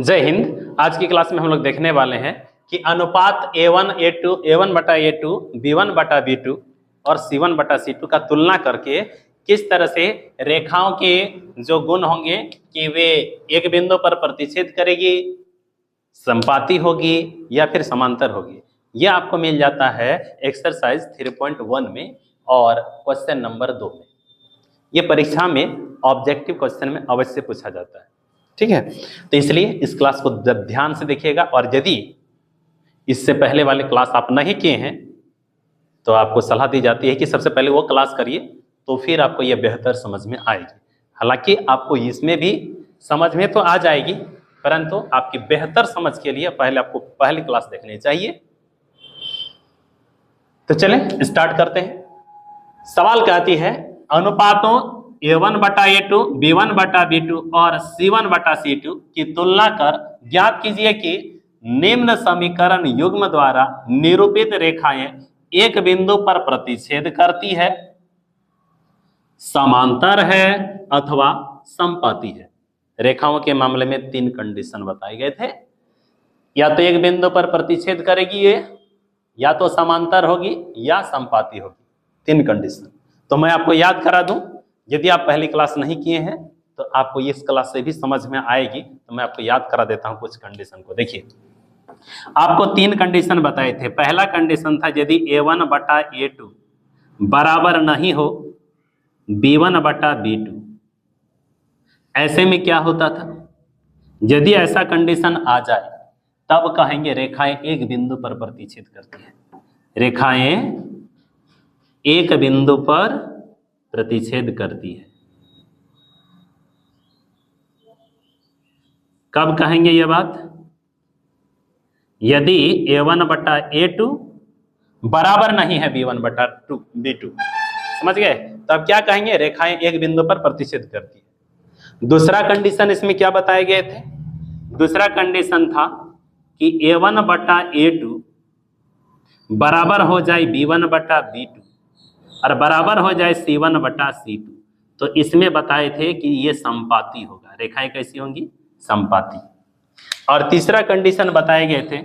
जय हिंद। आज की क्लास में हम लोग देखने वाले हैं कि अनुपात A1 बटा A2 B1 बटा B2 और C1 बटा C2 का तुलना करके किस तरह से रेखाओं के जो गुण होंगे कि वे एक बिंदु पर प्रतिच्छेद करेगी, संपाती होगी या फिर समांतर होगी, यह आपको मिल जाता है एक्सरसाइज 3.1 में और क्वेश्चन नंबर 2 में। यह परीक्षा में ऑब्जेक्टिव क्वेश्चन में अवश्य पूछा जाता है। ठीक है, तो इसलिए इस क्लास को ध्यान से देखिएगा और यदि इससे पहले वाले क्लास आप नहीं किए हैं तो आपको सलाह दी जाती है कि सबसे पहले वो क्लास करिए, तो फिर आपको यह बेहतर समझ में आएगी। हालांकि आपको इसमें भी समझ में तो आ जाएगी, परंतु आपकी बेहतर समझ के लिए पहले आपको पहली क्लास देखनी चाहिए। तो चलें स्टार्ट करते हैं। सवाल कहती है अनुपातों A1 बटा A2 B1 बटा B2 और C1 बटा C2 की तुलना कर ज्ञात कीजिए कि निम्न समीकरण युग्म द्वारा निरूपित रेखाएं एक बिंदु पर प्रतिच्छेद करती है, समांतर है अथवा संपाती है। रेखाओं के मामले में 3 कंडीशन बताए गए थे, या तो एक बिंदु पर प्रतिच्छेद करेगी ये, या तो समांतर होगी या संपाती होगी। 3 कंडीशन। तो मैं आपको याद करा दूं, यदि आप पहली क्लास नहीं किए हैं तो आपको इस क्लास से भी समझ में आएगी। तो मैं आपको याद करा देता हूं कुछ कंडीशन को। देखिए, आपको 3 कंडीशन बताए थे। पहला कंडीशन था यदि A1 बटा A2 बराबर नहीं हो B1 बटा B2। ऐसे में क्या होता था, यदि ऐसा कंडीशन आ जाए तब कहेंगे रेखाएं एक बिंदु पर प्रतिच्छेद करती है। रेखाएं एक बिंदु पर प्रतिच्छेद करती है। कब कहेंगे यह बात? यदि A1 बटा A2 बराबर नहीं है B1 बटा B2। समझ गए? तो अब क्या कहेंगे, रेखाएं एक बिंदु पर प्रतिच्छेद करती है। दूसरा कंडीशन इसमें क्या बताए गए थे? दूसरा कंडीशन था कि A1 बटा A2 बराबर हो जाए B1 बटा B2 और बराबर हो जाए C1 बटा C2। तो इसमें बताए थे कि ये संपाती होगा। रेखाएं कैसी होंगी? संपाती। और तीसरा कंडीशन बताए गए थे,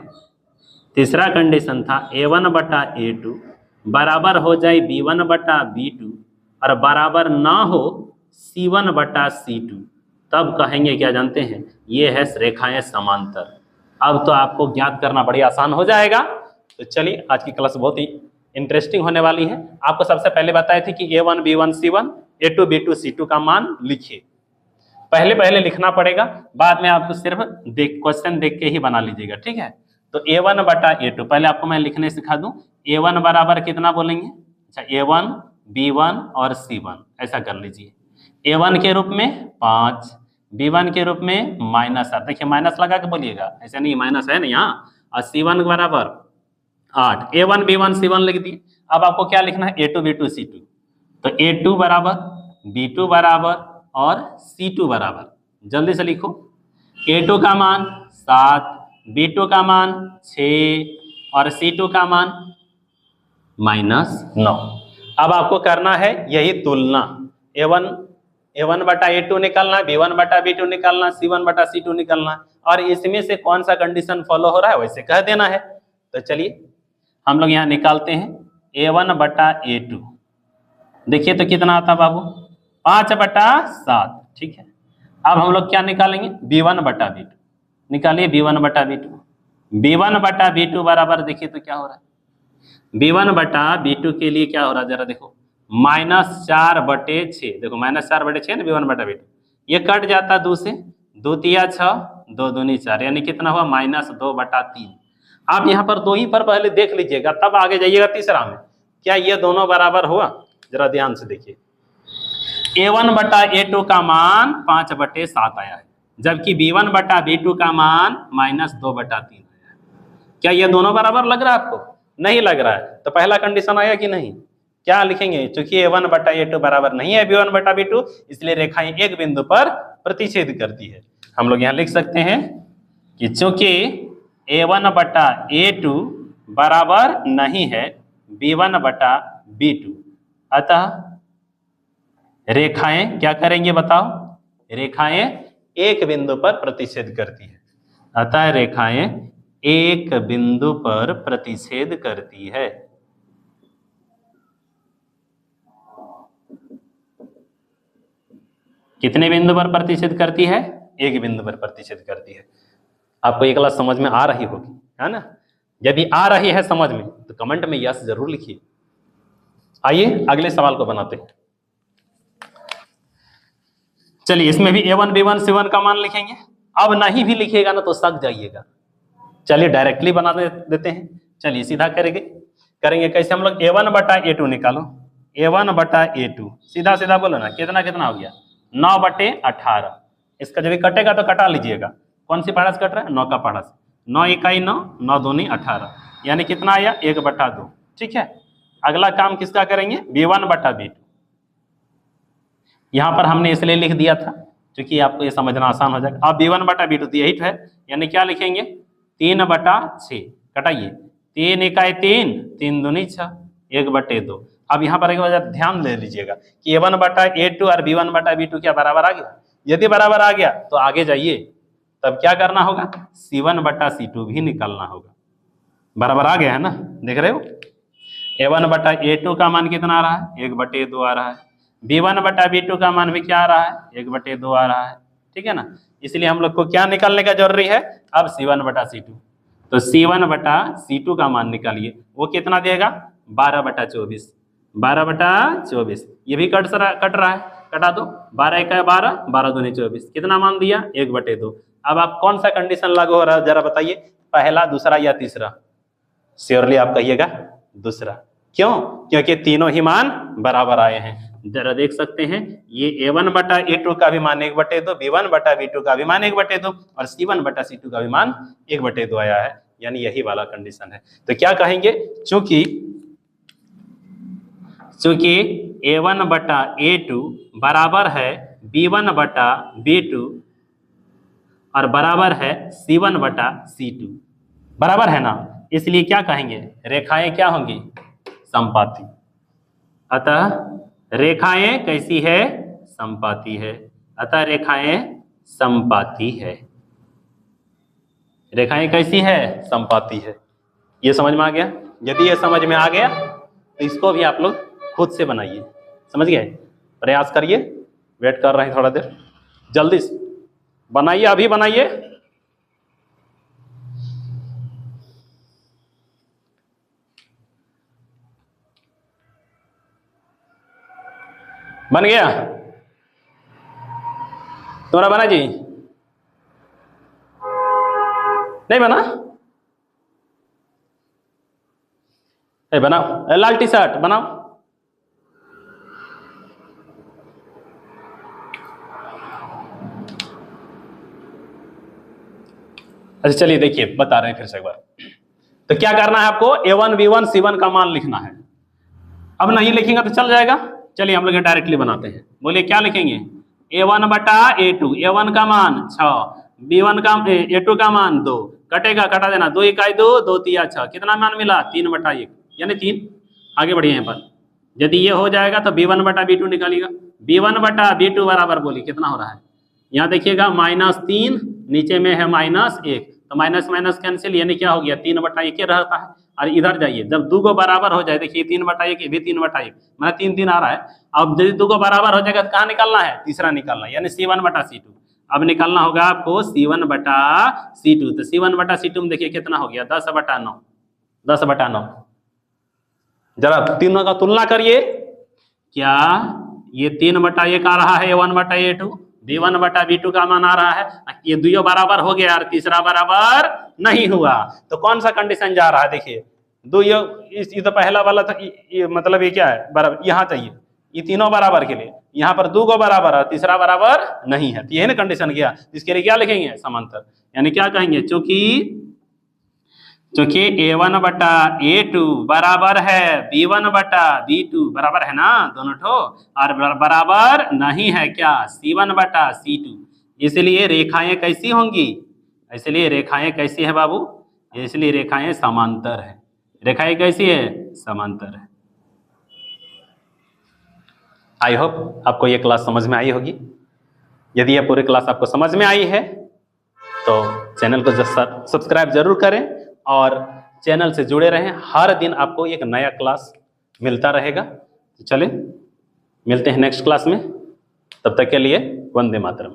तीसरा कंडीशन था A1 बटा A2 बराबर हो जाए B1 बटा B2 और बराबर ना हो C1 बटा C2। तब कहेंगे क्या जानते हैं, ये है रेखाएं समांतर। अब तो आपको ज्ञात करना बड़ी आसान हो जाएगा। तो चलिए, आज की क्लास बहुत ही इंटरेस्टिंग होने वाली है। आपको सबसे पहले बताए थे कि A1 B1 C1 A2 B2 C2 का मान लिखिए। पहले लिखना पड़ेगा, बाद में आपको सिर्फ क्वेश्चन देख के ही बना लीजिएगा। ठीक है, तो A1 बटा A2 पहले आपको मैं लिखने सिखा दूं। A1 बराबर कितना बोलेंगे? अच्छा, A1 B1 और C1 ऐसा कर लीजिए। A1 के रूप में 5, B1 के रूप में -8। देखिए माइनस लगा के बोलिएगा, ऐसा नहीं माइनस है ना यहाँ। और C1 बराबर 8। A1 B1 C1 लिख दिए। अब आपको क्या लिखना है? A2 B2 C2। तो A2 बराबर B2 बराबर और C2 बराबर, जल्दी से लिखो। A2 का मान 7, B2 का मान 6 और C2 का मान -9। अब आपको करना है यही तुलना। A1 बटा A2 निकालना, B1 बटा B2 निकालना, C1 बटा C2 निकालना, और इसमें से कौन सा कंडीशन फॉलो हो रहा है वैसे कह देना है। तो चलिए हम लोग यहाँ निकालते हैं। A1 बटा A2 देखिए तो कितना आता बाबू? 5 बटा 7। ठीक है, अब हम लोग क्या निकालेंगे? B1 बटा B2 निकालिए। B1 बटा B2, B1 बटा B2 बराबर, देखिए तो क्या हो रहा है? B1 बटा B2 के लिए क्या हो रहा है जरा देखो, -4/6। देखो -4/6 ना B1 बटा B2, ये कट जाता 2 से, 2 तिया 6, 2 दूनी 4, यानी कितना हुआ? -2/3। आप यहाँ पर 2 ही पर पहले देख लीजिएगा, तब आगे जाइएगा तीसरा में। क्या ये दोनों बराबर हुआ? जरा ध्यान से देखिए। A1 बटा A2 का मान 5/7 आया है, जबकि B1 बटा B2 का मान -2/3 आया है। क्या ये दोनों बराबर लग रहा है आपको? नहीं लग रहा है। तो पहला कंडीशन आया कि नहीं? क्या लिखेंगे? चूंकि A1 बटा A2 बराबर नहीं है B1 बटा B2, इसलिए रेखाएं एक बिंदु पर प्रतिच्छेद करती है। हम लोग यहाँ लिख सकते हैं कि चूंकि A1 बटा A2 बराबर नहीं है B1 बटा B2, अतः रेखाएं क्या करेंगे बताओ? रेखाएं एक बिंदु पर प्रतिच्छेद करती है। अतः रेखाएं एक बिंदु पर प्रतिच्छेद करती है। कितने बिंदु पर प्रतिच्छेद करती है? एक बिंदु पर प्रतिच्छेद करती है। आपको ये क्लास समझ में आ रही होगी, है ना? यदि आ रही है समझ में तो कमेंट में यस जरूर लिखिए। आइए अगले सवाल को बनाते हैं। चलिए इसमें भी A1 B1 C1 का मान लिखेंगे। अब नहीं भी लिखिएगा ना तो सक जाइएगा। चलिए डायरेक्टली बना देते हैं। चलिए सीधा करेंगे कैसे हम लोग? A1 बटा A2 निकालो। A1 बटा A2 सीधा सीधा बोलो ना, कितना कितना हो गया? 9 बटे 18। इसका जब भी कटेगा तो कटा लीजिएगा। कौन सी पहाड़ा से कट रहा है? 9 का पहाड़ा से। 9 इकाई 9, 9 दूनी 18, यानी कितना आया? 1 बटा 2। ठीक है, अगला काम किसका करेंगे? B1 बटा B2। यहां पर हमने इसलिए लिख दिया था क्योंकि आपको ये समझना आसान हो जाएगा। अब B1 बटा B2 तो यही तो है, यानी क्या लिखेंगे? 3 बटा 6। कटाइए, 3 इकाई 3, 3 दूनी 6, 1 बटे 2। अब यहाँ पर एक बार ध्यान दे लीजिएगा कि A1 बटा A2 और B1 बटा B2 क्या बराबर आ गया? यदि बराबर आ गया तो आगे जाइए, तब क्या करना होगा? C1 बटा C2 भी निकालना होगा। बराबर आ गया है ना? देख रहे हो? A1 बटा A2 का मान कितना आ रहा है? 1 बटे 2 आ रहा है। B1 बटा B2 का मान भी क्या आ रहा है? 1 बटे 2 आ रहा है। ठीक है ना? इसलिए हम लोग को क्या निकालने का जरूरी है? अब C1 बटा C2। तो C1 बटा C2 का मान निकालिए। वो कितना देगा? 12 बटा 24। 12 बटा 24 ये भी कट रहा है, कटा दो। 12 इकाई 12, 12 दूनी 24, कितना मान दिया? 1 बटे 2। अब आप कौन सा कंडीशन लागू हो रहा है जरा बताइए? पहला, दूसरा या तीसरा? श्योरली आप कहिएगा दूसरा। क्यों? क्योंकि तीनों ही मान बराबर आए हैं। जरा देख सकते हैं, ये A1 बटा A2 का भी मान 1 बटे 2, B1 बटा B2 का भी मान 1 बटे 2 और C1 बटा C2 का भी मान 1 बटे 2 आया है, यानी यही वाला कंडीशन है। तो क्या कहेंगे? चूंकि A1 बटा A2 बराबर है B1 बटा B2 और बराबर है C1 बटा C2, बराबर है ना? इसलिए क्या कहेंगे? रेखाएं क्या होंगी? समपाती। अतः रेखाएं कैसी है? समपाती है। अतः रेखाएं समपाती है। रेखाएं कैसी है? समपाती है। ये समझ में आ गया? यदि ये समझ में आ गया तो इसको भी आप लोग खुद से बनाइए। समझ गए? प्रयास करिए, वेट कर रहे हैं थोड़ा देर, जल्दी से बनाइए, अभी बनाइए। बन गया? तुम्हारा बना जी? नहीं बना? बनाओ, लाल टी शर्ट बनाओ। अच्छा चलिए देखिए, बता रहे हैं फिर से एक बार। तो क्या करना है आपको? A1 B1 C1 का मान लिखना है। अब नहीं लिखेंगे तो चल जाएगा। चलिए हम लोग डायरेक्टली बनाते हैं। बोलिए क्या लिखेंगे? A1 बटा A2, A1 का मान 6, B1 का A2 का मान 2, कटेगा, कटा देना। 2 इकाई 2, 2 तिया 6, कितना मान मिला? 3 बटा 1, यानी 3। आगे बढ़िए यहाँ पर। यदि ये हो जाएगा तो B1 बटा B2 निकालिएगा। B1 बटा B2 बराबर बोलिए कितना हो रहा है? यहाँ देखिएगा -3, नीचे में है -1, तो माइनस माइनस कैंसिल, यानी क्या हो गया? 3 बटा 1 रहता है। और इधर जाइए, जब 2 को बराबर हो जाए, देखिए 3 बटा 1 भी 3 बटा 1, मतलब 3 3 आ रहा है। अब यदि 2 को बराबर हो जाएगा तो कहाँ निकालना है? तीसरा निकालना है, यानी C1 बटा C2। अब निकालना होगा आपको C1 बटा C2। तो C1 बटा C2 में देखिए कितना हो गया? 10 बटा 9, 10 बटा 9। जरा तीनों का तुलना करिए। क्या ये 3 बटा 1 आ रहा है A1 बटा A2, B1 बटा B2 का मान आ रहा है, ये दोनों बराबर हो गया और तीसरा बराबर नहीं हुआ, तो कौन सा कंडीशन जा रहा है? देखिए दो, ये तो पहला वाला था, ये मतलब ये क्या है? बराबर यहाँ चाहिए, ये तीनों बराबर के लिए। यहाँ पर 2 को बराबर और तीसरा बराबर नहीं है, तो यही ना कंडीशन गया। इसके लिए क्या लिखेंगे? समांतर। यानी क्या कहेंगे? चूंकि A1 बटा A2 बराबर है B1 बटा B2, बराबर है ना दोनों ठो, और बराबर नहीं है क्या? C1 बटा C2, इसलिए रेखाएं कैसी होंगी? इसलिए रेखाएं कैसी है बाबू? इसलिए रेखाएं समांतर है। रेखाएं कैसी है? समांतर है। आई होप आपको ये क्लास समझ में आई होगी। यदि यह पूरी क्लास आपको समझ में आई है तो चैनल को सब्सक्राइब जरूर करें और चैनल से जुड़े रहें। हर दिन आपको एक नया क्लास मिलता रहेगा। तो चलिए मिलते हैं नेक्स्ट क्लास में, तब तक के लिए वंदे मातरम।